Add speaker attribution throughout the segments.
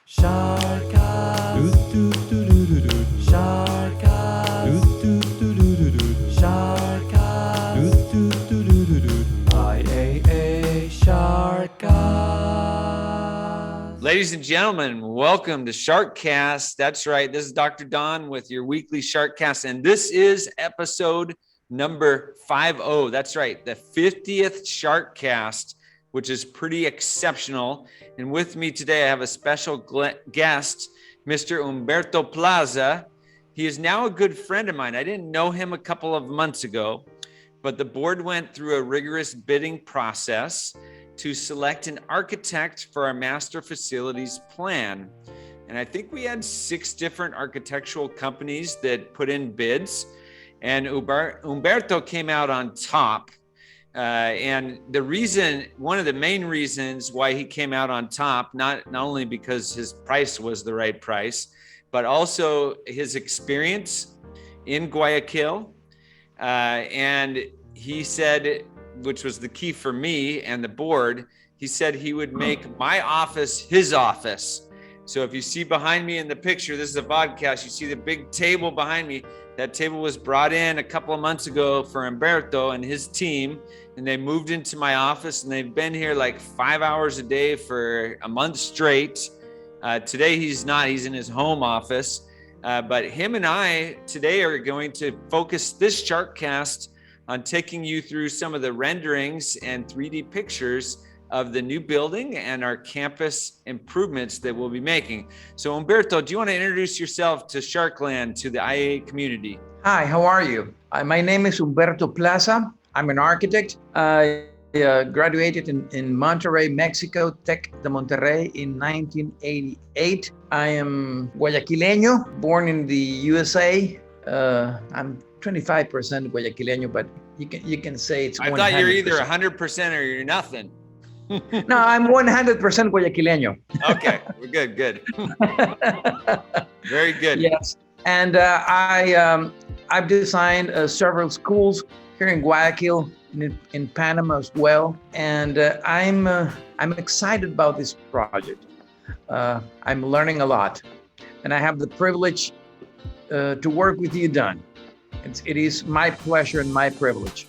Speaker 1: Sharkast. Sharkast. Sharkast. IAA Sharkast.
Speaker 2: Ladies and gentlemen, welcome to Sharkast. That's right. This is Dr. Don with your weekly Sharkast, and this is episode number 50. That's right, the 50th Sharkast, which is pretty exceptional. And with me today, I have a special guest, Mr. Humberto Plaza. He is now a good friend of mine. I didn't know him a couple of months ago, but the board went through a rigorous bidding process to select an architect for our master facilities plan. And I think we had 6 different architectural companies that put in bids, and Humberto came out on top. And one of the main reasons why he came out on top, not only because his price was the right price, but also his experience in Guayaquil. And he said, which was the key for me and the board, he said he would make my office his office. So if you see behind me in the picture, this is a podcast, you see the big table behind me. That table was brought in a couple of months ago for Humberto and his team, and they moved into my office, and they've been here like 5 hours a day for a month straight. Today he's not, he's in his home office. But him and I today are going to focus this Sharkcast on taking you through some of the renderings and 3D pictures of the new building and our campus improvements that we'll be making. So Humberto, do you want to introduce yourself to Sharkland, to the IAA community?
Speaker 3: Hi, how are you? My name is Humberto Plaza. I'm an architect. I graduated in Monterrey, Mexico, Tec de Monterrey in 1988. I am Guayaquileño, born in the USA. I'm 25% Guayaquileño, but you can say it's 100%.
Speaker 2: I thought you're either 100% or you're nothing.
Speaker 3: No, I'm 100% Guayaquileño.
Speaker 2: Okay, we're good. Very good.
Speaker 3: Yes, and I've designed several schools here in Guayaquil, in Panama as well, and I'm excited about this project. I'm learning a lot, and I have the privilege to work with you, Don. It is my pleasure and my privilege.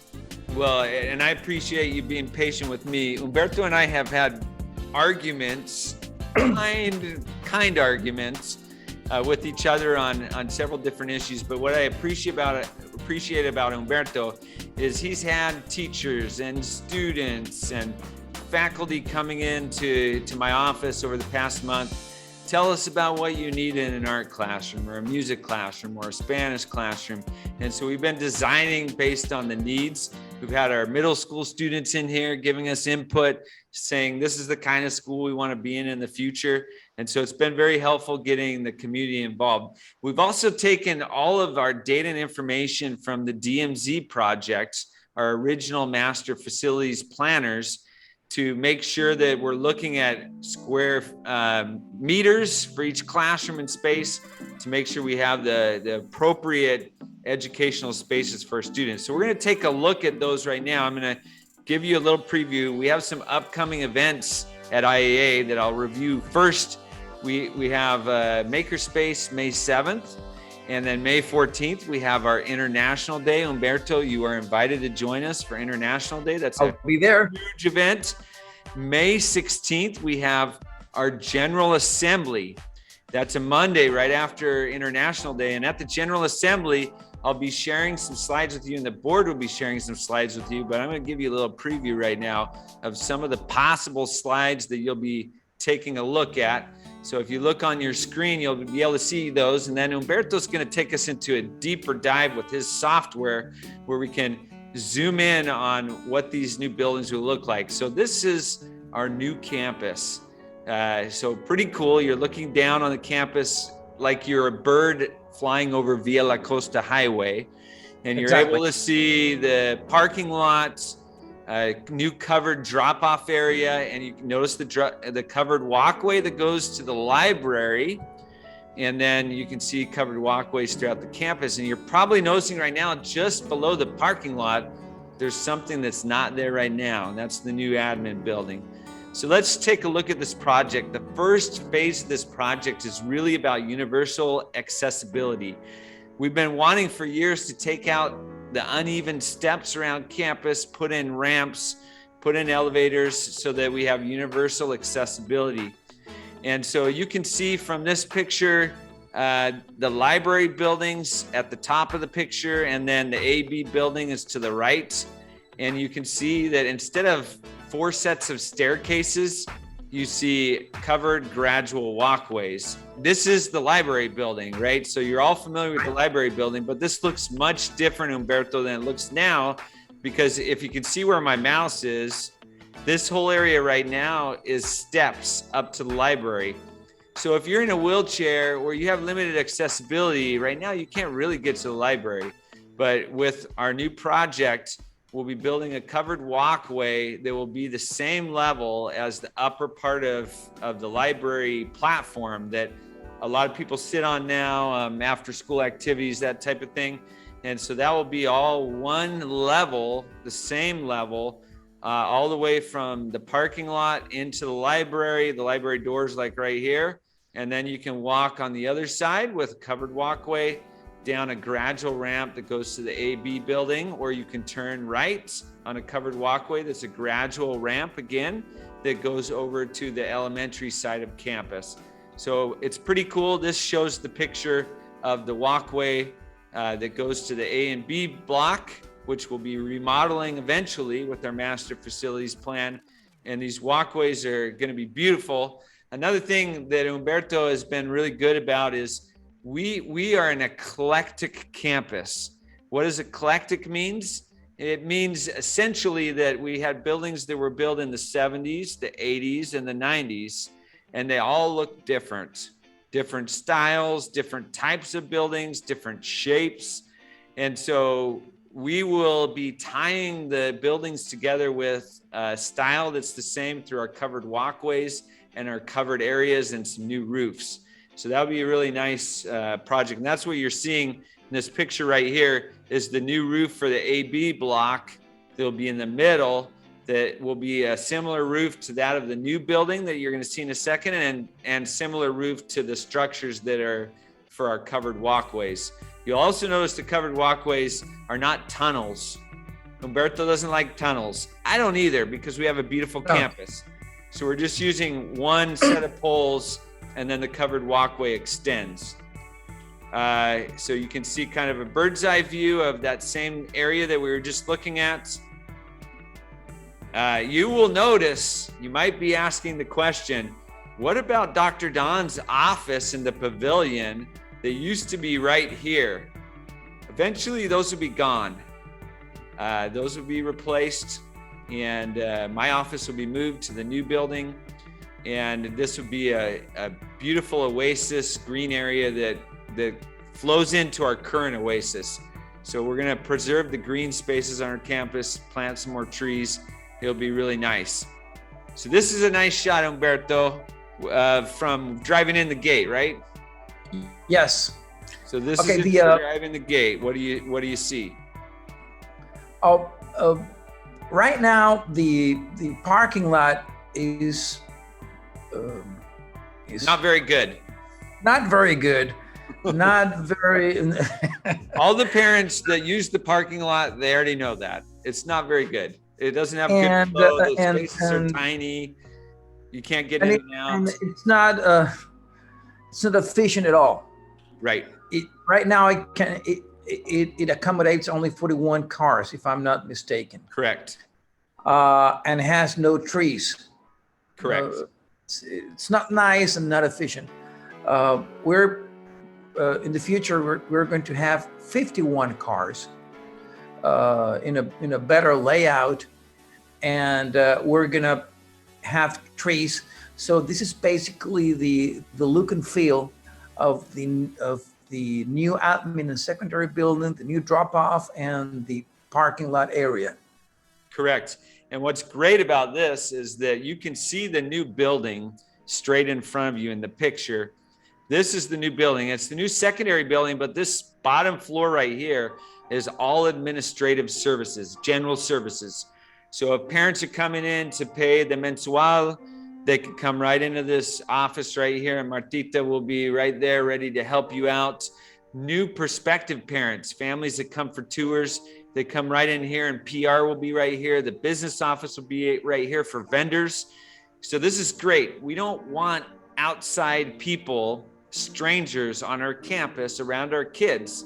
Speaker 2: Well, and I appreciate you being patient with me. Humberto and I have had arguments, kind arguments with each other on several different issues. But what I appreciate about Humberto is he's had teachers and students and faculty coming into my office over the past month. Tell us about what you need in an art classroom or a music classroom or a Spanish classroom. And so we've been designing based on the needs. We've had our middle school students in here giving us input, saying this is the kind of school we want to be in the future. And so it's been very helpful getting the community involved. We've also taken all of our data and information from the DMZ project, our original master facilities planners, to make sure that we're looking at square meters for each classroom and space to make sure we have the appropriate educational spaces for our students. So we're going to take a look at those right now. I'm going to give you a little preview. We have some upcoming events at IAA that I'll review. First, we have Makerspace May 7th, and then May 14th, we have our International Day. Humberto, you are invited to join us for International Day.
Speaker 3: I'll be there.
Speaker 2: Huge event. May 16th, we have our General Assembly. That's a Monday right after International Day. And at the General Assembly, I'll be sharing some slides with you, and the board will be sharing some slides with you, but I'm going to give you a little preview right now of some of the possible slides that you'll be taking a look at. So if you look on your screen, you'll be able to see those. And then Humberto's going to take us into a deeper dive with his software where we can zoom in on what these new buildings will look like. So this is our new campus. So pretty cool. You're looking down on the campus like you're a bird flying over Via La Costa Highway. And you're able to see the parking lots, new covered drop-off area, and you can notice the covered walkway that goes to the library. And then you can see covered walkways throughout the campus. And you're probably noticing right now, just below the parking lot, there's something that's not there right now, and that's the new admin building. So let's take a look at this project. The first phase of this project is really about universal accessibility. We've been wanting for years to take out the uneven steps around campus, put in ramps, put in elevators so that we have universal accessibility. And so you can see from this picture, the library buildings at the top of the picture, and then the AB building is to the right. And you can see that instead of 4 sets of staircases, you see covered gradual walkways. This is the library building, right? So you're all familiar with the library building, but this looks much different, Humberto, than it looks now, because if you can see where my mouse is, this whole area right now is steps up to the library. So if you're in a wheelchair or you have limited accessibility, right now you can't really get to the library. But with our new project, we'll be building a covered walkway that will be the same level as the upper part of the library platform that a lot of people sit on now, after school activities, that type of thing. And so that will be all one level, the same level, all the way from the parking lot into the library. The library doors like right here. And then you can walk on the other side with a covered walkway down a gradual ramp that goes to the AB building, or you can turn right on a covered walkway that's a gradual ramp again that goes over to the elementary side of campus. So it's pretty cool. This shows the picture of the walkway that goes to the A and B block, which we'll be remodeling eventually with our master facilities plan. And these walkways are going to be beautiful. Another thing that Humberto has been really good about is we are an eclectic campus. What does eclectic means? It means essentially that we had buildings that were built in the 70s, the 80s, and the 90s, and they all look different. Different styles, different types of buildings, different shapes. And so we will be tying the buildings together with a style that's the same through our covered walkways and our covered areas and some new roofs. So that'll be a really nice project. And that's what you're seeing in this picture right here is the new roof for the AB block. That'll be in the middle. That will be a similar roof to that of the new building that you're going to see in a second, and similar roof to the structures that are for our covered walkways. You'll also notice the covered walkways are not tunnels. Humberto doesn't like tunnels. I don't either, because we have a beautiful campus. So we're just using one set of poles, and then the covered walkway extends. So you can see kind of a bird's eye view of that same area that we were just looking at. You will notice, you might be asking the question, what about Dr. Don's office in the pavilion that used to be right here? Eventually, those will be gone. Those will be replaced, and my office will be moved to the new building. And this would be a beautiful oasis green area that flows into our current oasis. So we're going to preserve the green spaces on our campus, plant some more trees. It'll be really nice. So this is a nice shot, Humberto, from driving in the gate, right?
Speaker 3: Yes.
Speaker 2: So this is driving the gate. What do you see?
Speaker 3: Right now the parking lot is
Speaker 2: not very good.
Speaker 3: Not very good. Not very.
Speaker 2: All the parents that use the parking lot, they already know that it's not very good. It doesn't have good flow. The spaces are tiny. You can't get in and out.
Speaker 3: And it's not efficient at all.
Speaker 2: Right.
Speaker 3: Right now, it accommodates only 41 cars, if I'm not mistaken.
Speaker 2: Correct.
Speaker 3: And has no trees.
Speaker 2: Correct.
Speaker 3: It's not nice and not efficient. We're in the future we're going to have 51 cars. In a better layout, and we're gonna have trees. So this is basically the look and feel of the new admin and secondary building, the new drop-off, and the parking lot area.
Speaker 2: Correct. And what's great about this is that you can see the new building straight in front of you in the picture. This is the new building. It's the new secondary building, but this bottom floor right here is all administrative services, general services. So if parents are coming in to pay the mensual, they can come right into this office right here, and Martita will be right there ready to help you out. New prospective parents, families that come for tours, they come right in here, and PR will be right here. The business office will be right here for vendors. So this is great. We don't want outside people, strangers on our campus around our kids.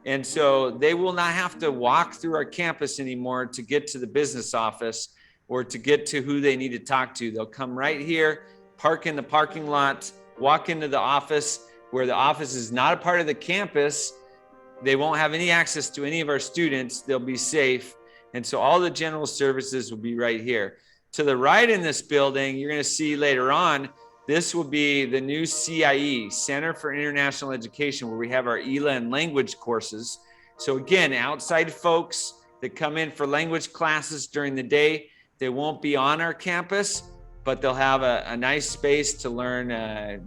Speaker 2: And so they will not have to walk through our campus anymore to get to the business office or to get to who they need to talk to. They'll come right here, park in the parking lot, walk into the office where the office is not a part of the campus. They won't have any access to any of our students. They'll be safe. And so all the general services will be right here. To the right in this building, you're going to see later on, this will be the new CIE, Center for International Education, where we have our ELA and language courses. So again, outside folks that come in for language classes during the day, they won't be on our campus, but they'll have a nice space to learn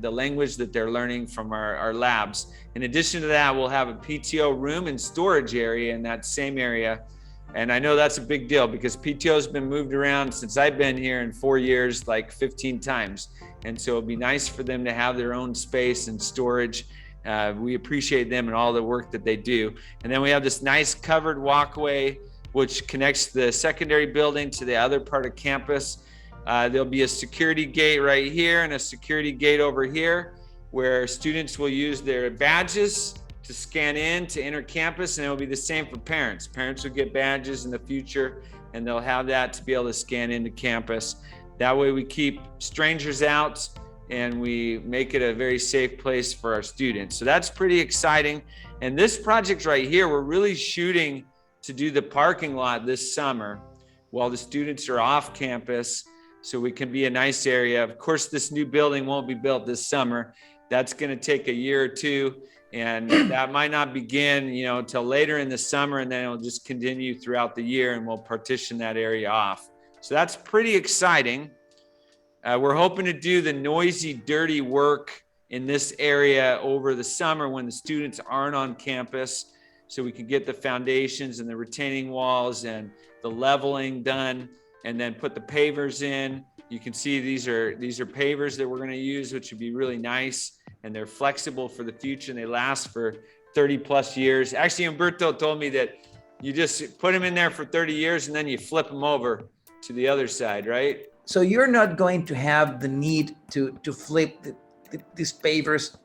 Speaker 2: the language that they're learning from our labs. In addition to that, we'll have a PTO room and storage area in that same area. And I know that's a big deal because PTO has been moved around since I've been here in 4 years, like 15 times. And so it'd be nice for them to have their own space and storage. We appreciate them and all the work that they do. And then we have this nice covered walkway, which connects the secondary building to the other part of campus. There'll be a security gate right here and a security gate over here where students will use their badges to scan in to enter campus, and it'll be the same for parents. Parents will get badges in the future, and they'll have that to be able to scan into campus. That way we keep strangers out and we make it a very safe place for our students. So that's pretty exciting. And this project right here, we're really shooting to do the parking lot this summer while the students are off campus, so we can be a nice area. Of course, this new building won't be built this summer. That's going to take a year or two, and that might not begin, until later in the summer, and then it'll just continue throughout the year, and we'll partition that area off. So that's pretty exciting. We're hoping to do the noisy, dirty work in this area over the summer when the students aren't on campus, so we can get the foundations and the retaining walls and the leveling done, and then put the pavers in. You can see these are pavers that we're going to use, which would be really nice, and they're flexible for the future, and they last for 30 plus years. Actually, Umberto told me that you just put them in there for 30 years and then you flip them over to the other side, right?
Speaker 3: So you're not going to have the need to flip these pavers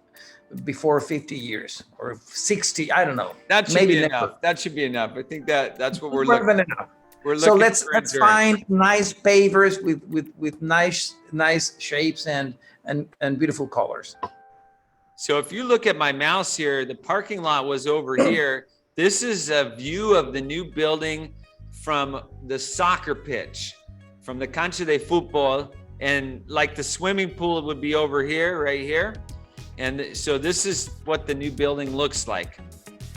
Speaker 3: before 50 years or 60, I don't know.
Speaker 2: That should
Speaker 3: Maybe
Speaker 2: be
Speaker 3: never.
Speaker 2: enough. That should be enough. I think that's what we're
Speaker 3: More
Speaker 2: looking
Speaker 3: than enough.
Speaker 2: We're looking
Speaker 3: So let's
Speaker 2: endurance.
Speaker 3: find nice pavers with nice shapes and beautiful colors.
Speaker 2: So if you look at my mouse here, the parking lot was over here. This is a view of the new building from the soccer pitch, from the cancha de fútbol, and like the swimming pool would be over here, right here. And so this is what the new building looks like.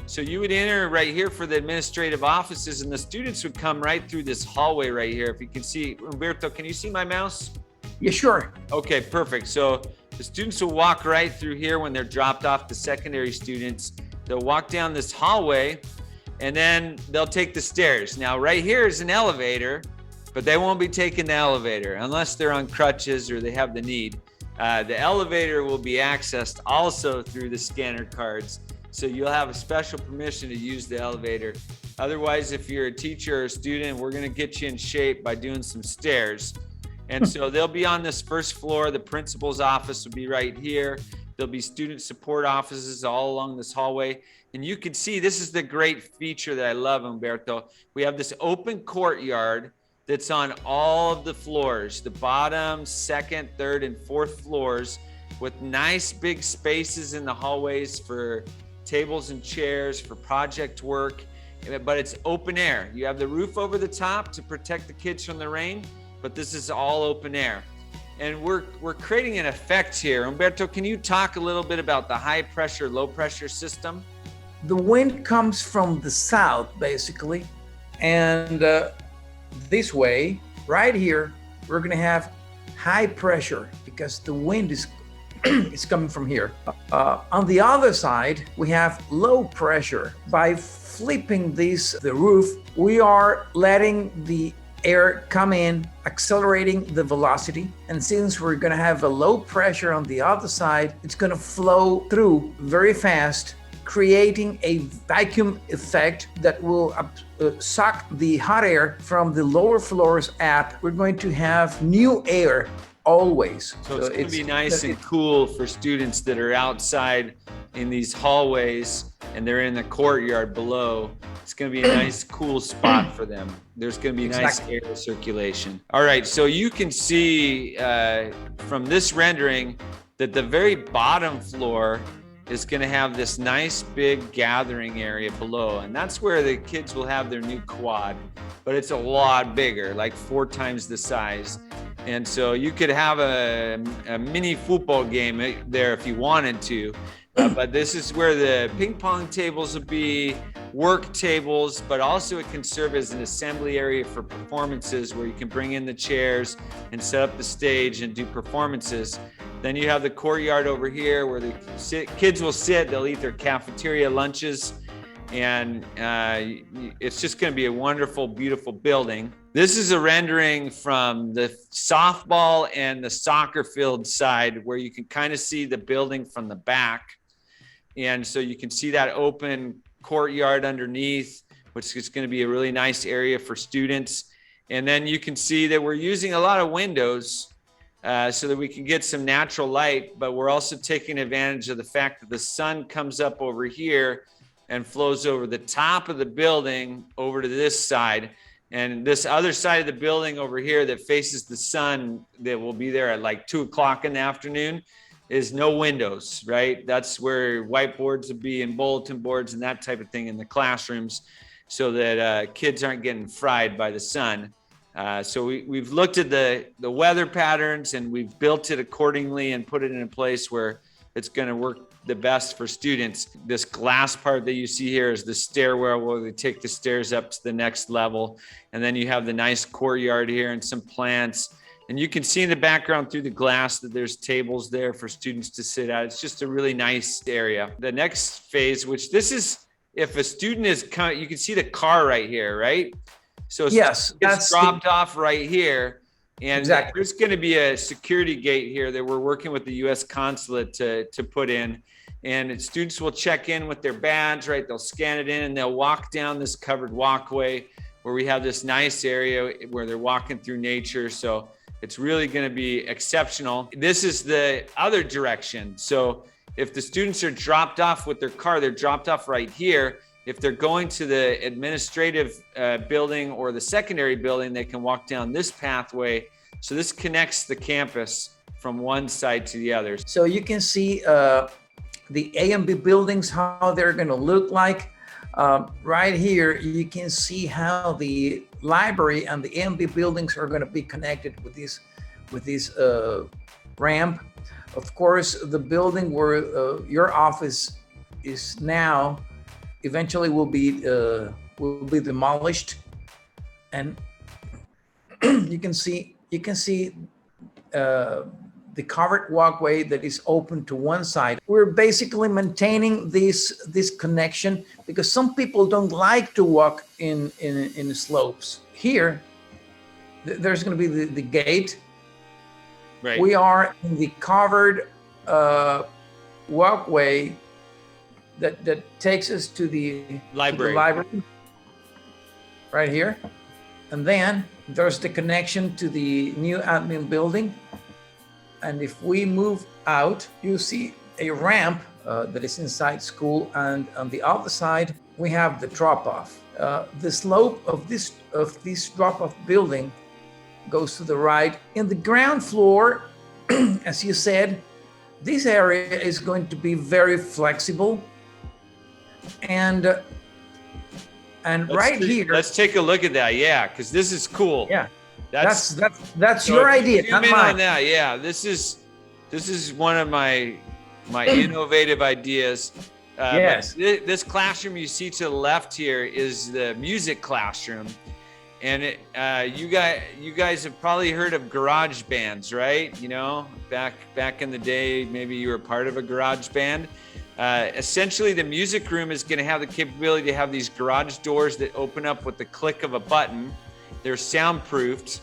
Speaker 2: So you would enter right here for the administrative offices, and the students would come right through this hallway right here. If you can see, Umberto, can you see my mouse?
Speaker 3: Yeah, sure.
Speaker 2: Okay, perfect. So the students will walk right through here when they're dropped off, the secondary students. They'll walk down this hallway, and then they'll take the stairs. Now, right here is an elevator, but they won't be taking the elevator unless they're on crutches or they have the need. The elevator will be accessed also through the scanner cards. So you'll have a special permission to use the elevator. Otherwise, if you're a teacher or a student, we're going to get you in shape by doing some stairs. And so they'll be on this first floor. The principal's office will be right here. There'll be student support offices all along this hallway. And you can see this is the great feature that I love, Umberto. We have this open courtyard that's on all of the floors, the bottom, second, third, and fourth floors, with nice big spaces in the hallways for tables and chairs for project work, but it's open air. You have the roof over the top to protect the kids from the rain, but this is all open air. And we're creating an effect here. Umberto, can you talk a little bit about the high pressure, low pressure system?
Speaker 3: The wind comes from the south, basically. And this way, right here, we're going to have high pressure because the wind is coming from here. On the other side, we have low pressure. By flipping the roof, we are letting the air come in, accelerating the velocity. And since we're going to have a low pressure on the other side, it's going to flow through very fast, creating a vacuum effect that will suck the hot air from the lower floors up. We're going to have new air always.
Speaker 2: So it's going to be nice and cool for students that are outside in these hallways and they're in the courtyard below. It's going to be a nice, cool spot for them. There's going to be nice air circulation. All right, so you can see from this rendering that the very bottom floor is going to have this nice big gathering area below, and that's where the kids will have their new quad, but it's a lot bigger, like 4 times the size. And so you could have a mini football game there if you wanted to, but this is where the ping pong tables will be, work tables, but also it can serve as an assembly area for performances where you can bring in the chairs and set up the stage and do performances. Then you have the courtyard over here where the kids will sit, they'll eat their cafeteria lunches, and it's just going to be a wonderful, beautiful building. This is a rendering from the softball and the soccer field side where you can kind of see the building from the back. And so you can see that open courtyard underneath, which is going to be a really nice area for students. And then you can see that we're using a lot of windows so that we can get some natural light, but we're also taking advantage of the fact that the sun comes up over here and flows over the top of the building over to this side. And this other side of the building over here that faces the sun, that will be there at like 2 o'clock in the afternoon, is no windows, right? That's where whiteboards will be and bulletin boards and that type of thing in the classrooms, so that kids aren't getting fried by the sun. So we've looked at the weather patterns and we've built it accordingly and put it in a place where it's going to work the best for students. This glass part that you see here is the stairwell where they take the stairs up to the next level. And then you have the nice courtyard here and some plants. And you can see in the background through the glass that there's tables there for students to sit at. It's just a really nice area. The next phase, which this is, if a student is, you can see the car right here, right? So
Speaker 3: yes,
Speaker 2: it's dropped off right here. And
Speaker 3: exactly.
Speaker 2: There's going to be a security gate here that we're working with the U.S. consulate to put in. And students will check in with their badge, right? They'll scan it in and they'll walk down this covered walkway where we have this nice area where they're walking through nature. So it's really going to be exceptional. This is the other direction. So if the students are dropped off with their car, they're dropped off right here. If they're going to the administrative building or the secondary building, they can walk down this pathway. So this connects the campus from one side to the other.
Speaker 3: So you can see the A and B buildings, how they're going to look like. Right here, you can see how the library and the A and B buildings are going to be connected with this ramp. Of course, the building where your office is now eventually will be demolished, and you can see the covered walkway that is open to one side. We're basically maintaining this connection because some people don't like to walk in slopes. Here, there's going to be the gate.
Speaker 2: Right.
Speaker 3: We are in the covered walkway that takes us to the library right here. And then there's the connection to the new admin building. And if we move out, you see a ramp that is inside school. And on the other side, we have the drop-off. The slope of this drop-off building goes to the right. In the ground floor, as you said, this area is going to be very flexible. And here,
Speaker 2: let's take a look at that. Yeah, because this is cool.
Speaker 3: Yeah, that's
Speaker 2: so
Speaker 3: your idea, not mine.
Speaker 2: On that. Yeah, this is one of my innovative ideas.
Speaker 3: Yes.
Speaker 2: This classroom you see to the left here is the music classroom, and you guys have probably heard of garage bands, right? You know, back in the day, maybe you were part of a garage band. Essentially, the music room is going to have the capability to have these garage doors that open up with the click of a button. They're soundproofed,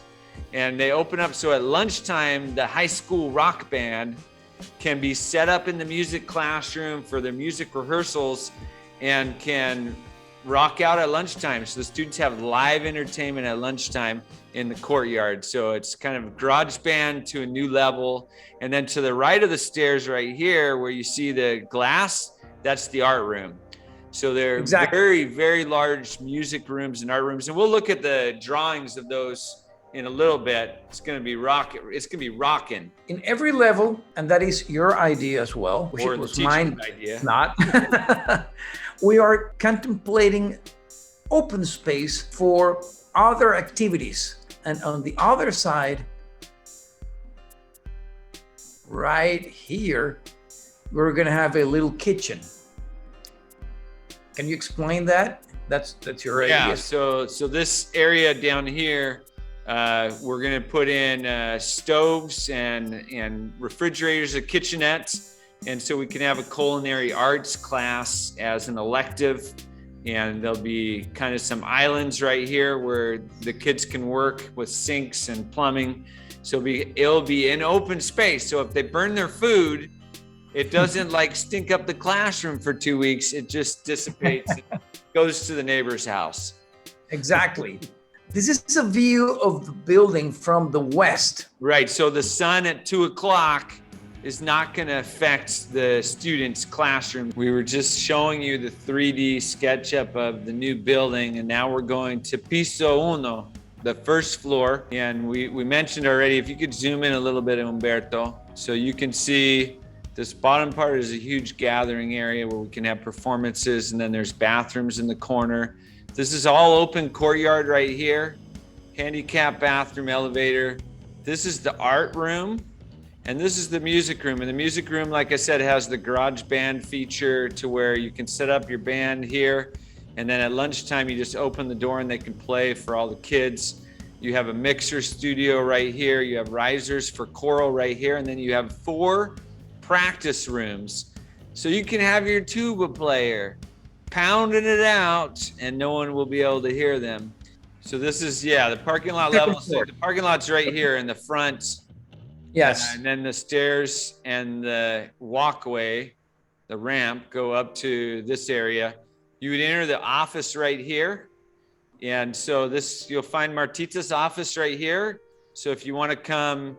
Speaker 2: and they open up so at lunchtime, the high school rock band can be set up in the music classroom for their music rehearsals and can rock out at lunchtime. So the students have live entertainment at lunchtime in the courtyard. So it's kind of garage band to a new level. And then to the right of the stairs right here, where you see the glass, that's the art room. So they're very, very large music rooms and art rooms. And we'll look at the drawings of those in a little bit. It's going to be rocking. It's going to be rocking.
Speaker 3: In every level, and that is your idea as well, which
Speaker 2: Or
Speaker 3: it
Speaker 2: the
Speaker 3: was
Speaker 2: teacher's
Speaker 3: mine,
Speaker 2: idea.
Speaker 3: not. We are contemplating open space for other activities. And on the other side, right here, we're going to have a little kitchen. Can you explain that? That's your idea.
Speaker 2: Yeah. So this area down here, we're going to put in stoves and refrigerators and kitchenettes. And so we can have a culinary arts class as an elective. And there'll be kind of some islands right here where the kids can work with sinks and plumbing. So it'll be an open space. So if they burn their food, it doesn't like stink up the classroom for 2 weeks. It just dissipates and goes to the neighbor's house.
Speaker 3: Exactly. This is a view of the building from the west.
Speaker 2: Right. So the sun at 2 o'clock is not going to affect the students' classroom. We were just showing you the 3D SketchUp of the new building, and now we're going to Piso Uno, the first floor. And we mentioned already, if you could zoom in a little bit, Humberto, so you can see this bottom part is a huge gathering area where we can have performances, and then there's bathrooms in the corner. This is all open courtyard right here, handicap bathroom, elevator. This is the art room. And this is the music room. And the music room, like I said, has the garage band feature to where you can set up your band here. And then at lunchtime, you just open the door and they can play for all the kids. You have a mixer studio right here. You have risers for choral right here. And then you have 4 practice rooms. So you can have your tuba player pounding it out and no one will be able to hear them. So this is, the parking lot level. So the parking lot's right here in the front.
Speaker 3: Yes.
Speaker 2: And then the stairs and the walkway, the ramp, go up to this area. You would enter the office right here. And so you'll find Martita's office right here. So if you want to come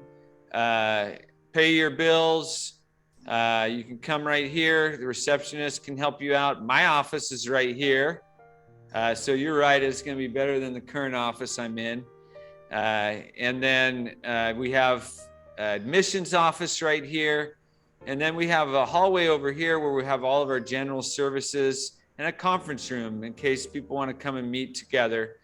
Speaker 2: pay your bills, you can come right here. The receptionist can help you out. My office is right here. So you're right, it's going to be better than the current office I'm in. And then we have admissions office right here. And then we have a hallway over here where we have all of our general services and a conference room in case people want to come and meet together.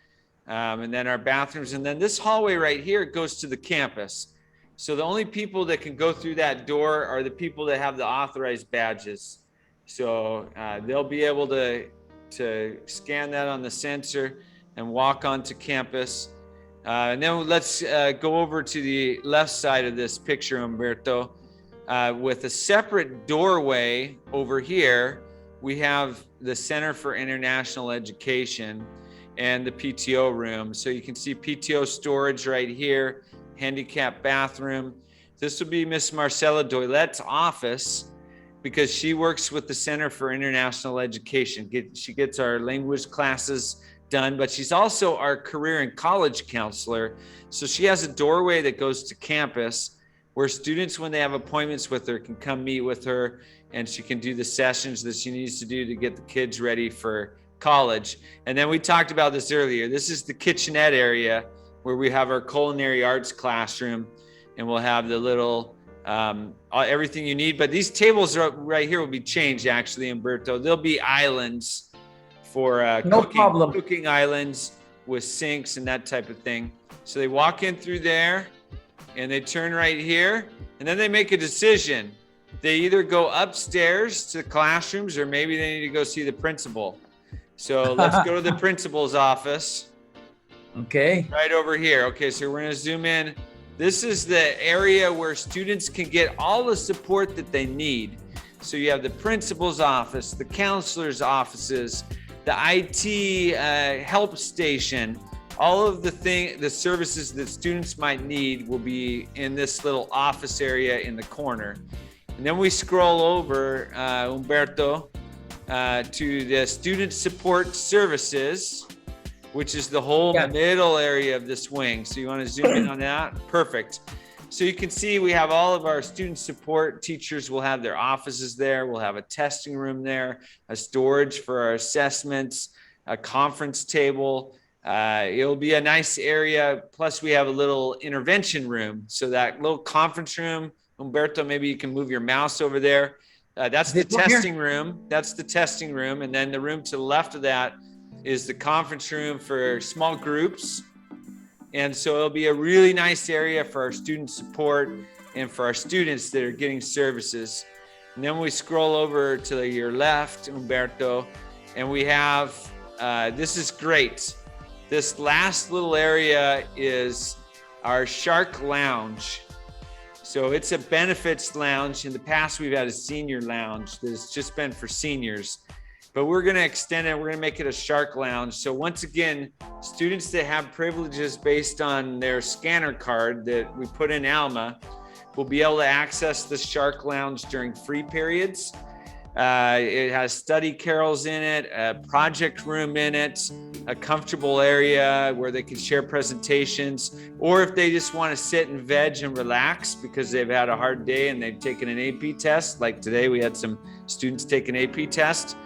Speaker 2: And then our bathrooms. And then this hallway right here goes to the campus. So the only people that can go through that door are the people that have the authorized badges. So they'll be able to scan that on the sensor and walk onto campus. And then let's go over to the left side of this picture, Humberto. With a separate doorway over here, we have the Center for International Education and the PTO room. So you can see PTO storage right here, handicap bathroom. This will be Miss Marcela Doylet's office because she works with the Center for International Education. She gets our language classes done, but she's also our career and college counselor. So she has a doorway that goes to campus where students, when they have appointments with her, can come meet with her and she can do the sessions that she needs to do to get the kids ready for college. And then we talked about this earlier. This is the kitchenette area where we have our culinary arts classroom, and we'll have the little everything you need. But these tables right here will be changed, actually, Humberto. There'll be islands for cooking islands with sinks and that type of thing. So they walk in through there and they turn right here, and then they make a decision. They either go upstairs to the classrooms or maybe they need to go see the principal. So let's go to the principal's office.
Speaker 3: Okay.
Speaker 2: Right over here. Okay, so we're going to zoom in. This is the area where students can get all the support that they need. So you have the principal's office, the counselor's offices, the IT help station, all of the services that students might need will be in this little office area in the corner. And then we scroll over, Humberto, to the student support services, which is the whole middle area of this wing. So you want to zoom in on that? Perfect. So you can see we have all of our student support teachers will have their offices there. We'll have a testing room there, a storage for our assessments, a conference table. It'll be a nice area. Plus we have a little intervention room. So that little conference room, Humberto, maybe you can move your mouse over there. That's the testing room. That's the testing room. And then the room to the left of that is the conference room for small groups. And so it'll be a really nice area for our student support and for our students that are getting services. And then we scroll over to your left, Humberto, and we have, this is great. This last little area is our Shark Lounge. So it's a benefits lounge. In the past, we've had a senior lounge that's just been for seniors. But we're going to extend it. We're going to make it a Shark Lounge. So once again, students that have privileges based on their scanner card that we put in Alma will be able to access the Shark Lounge during free periods. It has study carrels in it, a project room in it, a comfortable area where they can share presentations, or if they just want to sit and veg and relax because they've had a hard day and they've taken an AP test. Like today, we had some students take an AP test.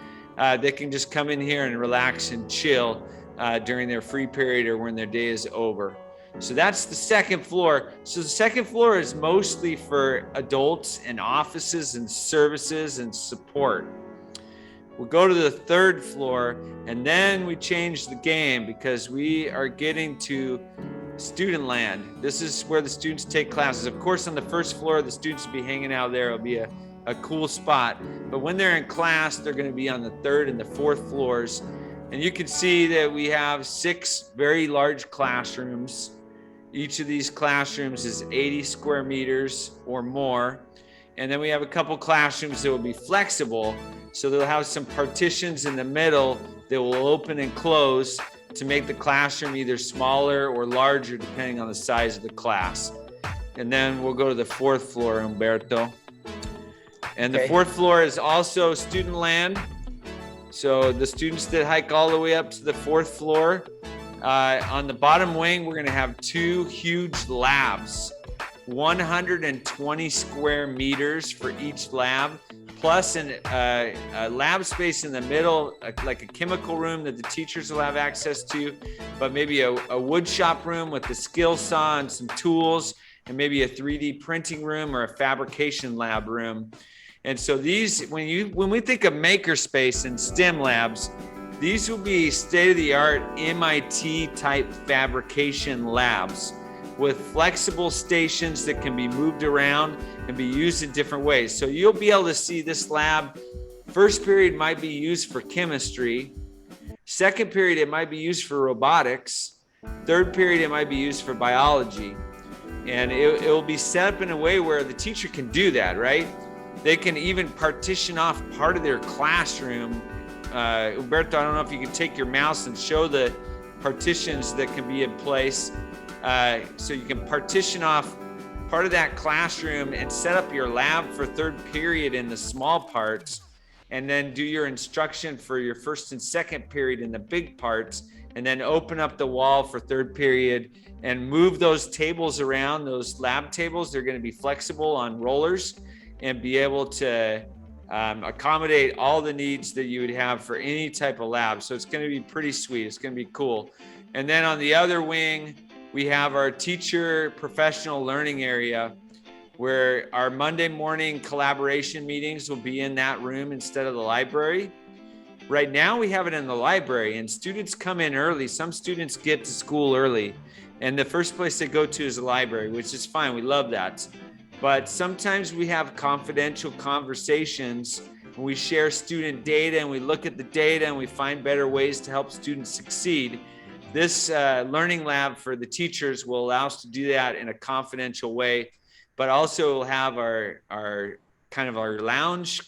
Speaker 2: They can just come in here and relax and chill during their free period or when their day is over. So that's the second floor. So the second floor is mostly for adults and offices and services and support. We'll go to the third floor and then we change the game because we are getting to student land. This is where the students take classes. Of course, on the first floor, the students will be hanging out there. It'll be a cool spot. But when they're in class, they're going to be on the third and the fourth floors. And you can see that we have 6 very large classrooms. Each of these classrooms is 80 square meters or more. And then we have a couple classrooms that will be flexible. So they'll have some partitions in the middle that will open and close to make the classroom either smaller or larger depending on the size of the class. And then we'll go to the fourth floor, Humberto. And the fourth floor is also student land. So the students that hike all the way up to the fourth floor, on the bottom wing, we're going to have 2 huge labs, 120 square meters for each lab, plus a lab space in the middle, like a chemical room that the teachers will have access to, but maybe a wood shop room with the skill saw and some tools, and maybe a 3D printing room or a fabrication lab room. And so these, when we think of makerspace and STEM labs, these will be state-of-the-art MIT type fabrication labs with flexible stations that can be moved around and be used in different ways. So you'll be able to see this lab. First period might be used for chemistry. Second period, it might be used for robotics. Third period, it might be used for biology. And it will be set up in a way where the teacher can do that, right? They can even partition off part of their classroom. Humberto, I don't know if you can take your mouse and show the partitions that can be in place. So you can partition off part of that classroom and set up your lab for third period in the small parts, and then do your instruction for your first and second period in the big parts, and then open up the wall for third period and move those tables around, those lab tables. They're going to be flexible on rollers and be able to accommodate all the needs that you would have for any type of lab. So it's going to be pretty sweet. It's going to be cool. And then on the other wing, we have our teacher professional learning area where our Monday morning collaboration meetings will be in that room instead of the library. Right now we have it in the library and students come in early. Some students get to school early and the first place they go to is the library, which is fine. We love that. But sometimes we have confidential conversations and we share student data and we look at the data and we find better ways to help students succeed. This learning lab for the teachers will allow us to do that in a confidential way, but also we'll have our kind of our lounge,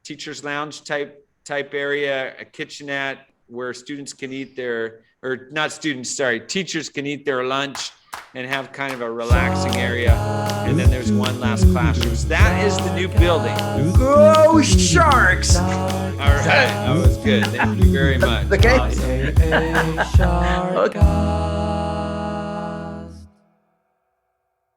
Speaker 2: teacher's lounge type area, a kitchenette where students can eat or not students, sorry, teachers can eat their lunch and have kind of a relaxing area. And then there's one last classroom. So that is the new building.
Speaker 3: Go Sharks!
Speaker 2: All right, that was good. Thank you very much.
Speaker 3: Okay.
Speaker 1: Sharkast.